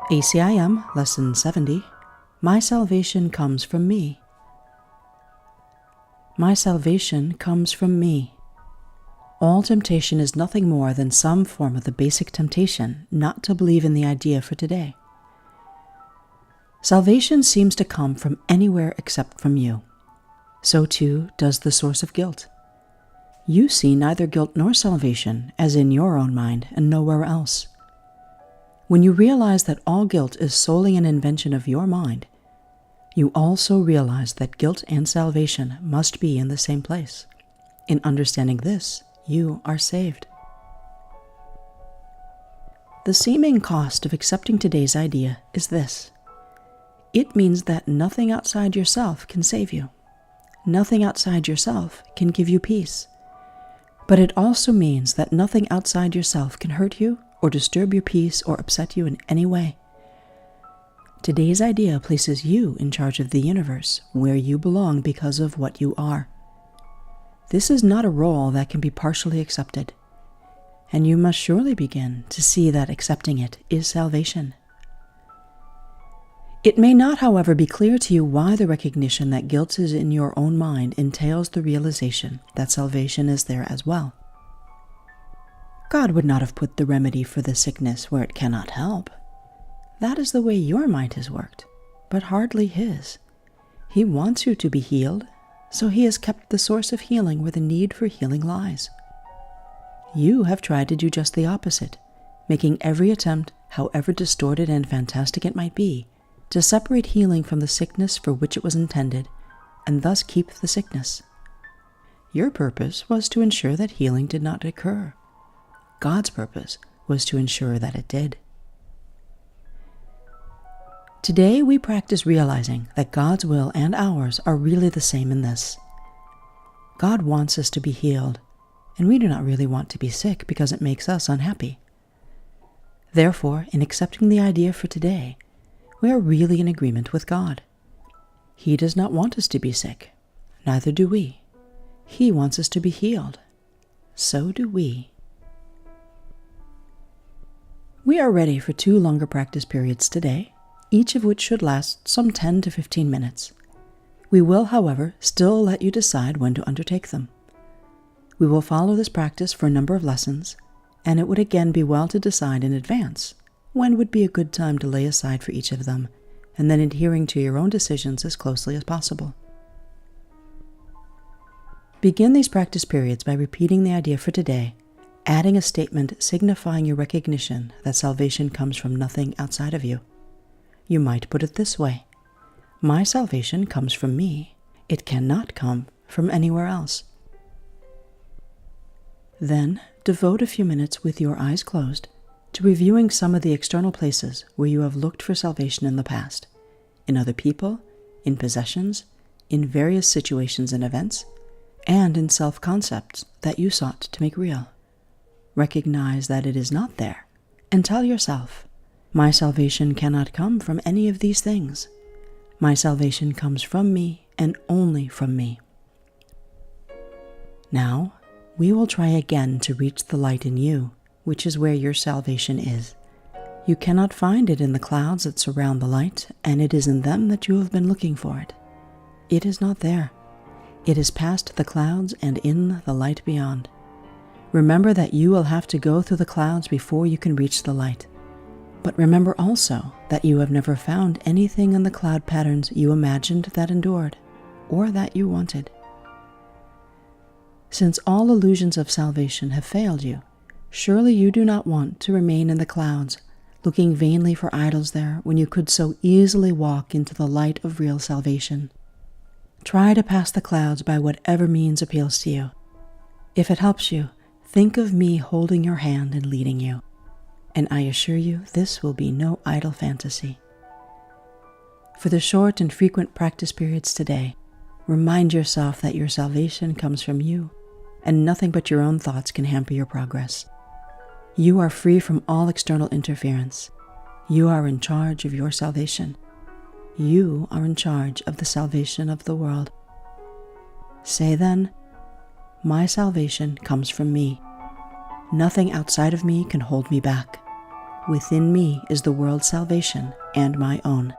ACIM Lesson 70. My salvation comes from me. My salvation comes from me. All temptation is nothing more than some form of the basic temptation not to believe in the idea for today. Salvation seems to come from anywhere except from you. So too does the source of guilt. You see neither guilt nor salvation as in your own mind and nowhere else. When you realize that all guilt is solely an invention of your mind, you also realize that guilt and salvation must be in the same place. In understanding this, you are saved. The seeming cost of accepting today's idea is this. It means that nothing outside yourself can save you. Nothing outside yourself can give you peace. But it also means that nothing outside yourself can hurt you or disturb your peace or upset you in any way. Today's idea places you in charge of the universe, where you belong because of what you are. This is not a role that can be partially accepted, and you must surely begin to see that accepting it is salvation. It may not, however, be clear to you why the recognition that guilt is in your own mind entails the realization that salvation is there as well. God would not have put the remedy for the sickness where it cannot help. That is the way your mind has worked, but hardly His. He wants you to be healed, so He has kept the source of healing where the need for healing lies. You have tried to do just the opposite, making every attempt, however distorted and fantastic it might be, to separate healing from the sickness for which it was intended, and thus keep the sickness. Your purpose was to ensure that healing did not occur. God's purpose was to ensure that it did. Today we practice realizing that God's will and ours are really the same in this. God wants us to be healed, and we do not really want to be sick because it makes us unhappy. Therefore, in accepting the idea for today, we are really in agreement with God. He does not want us to be sick, neither do we. He wants us to be healed. So do we. We are ready for 2 longer practice periods today, each of which should last some 10 to 15 minutes. We will, however, still let you decide when to undertake them. We will follow this practice for a number of lessons, and it would again be well to decide in advance when would be a good time to lay aside for each of them, and then adhering to your own decisions as closely as possible. Begin these practice periods by repeating the idea for today, adding a statement signifying your recognition that salvation comes from nothing outside of you. You might put it this way: my salvation comes from me. It cannot come from anywhere else. Then, devote a few minutes with your eyes closed to reviewing some of the external places where you have looked for salvation in the past, in other people, in possessions, in various situations and events, and in self-concepts that you sought to make real. Recognize that it is not there, and tell yourself, my salvation cannot come from any of these things. My salvation comes from me and only from me. Now, we will try again to reach the light in you, which is where your salvation is. You cannot find it in the clouds that surround the light, and it is in them that you have been looking for it. It is not there. It is past the clouds and in the light beyond. Remember that you will have to go through the clouds before you can reach the light. But remember also that you have never found anything in the cloud patterns you imagined that endured, or that you wanted. Since all illusions of salvation have failed you, surely you do not want to remain in the clouds, looking vainly for idols there when you could so easily walk into the light of real salvation. Try to pass the clouds by whatever means appeals to you. If it helps you, think of me holding your hand and leading you, and I assure you this will be no idle fantasy. For the short and frequent practice periods today, remind yourself that your salvation comes from you, and nothing but your own thoughts can hamper your progress. You are free from all external interference. You are in charge of your salvation. You are in charge of the salvation of the world. Say then, my salvation comes from me. Nothing outside of me can hold me back. Within me is the world's salvation and my own.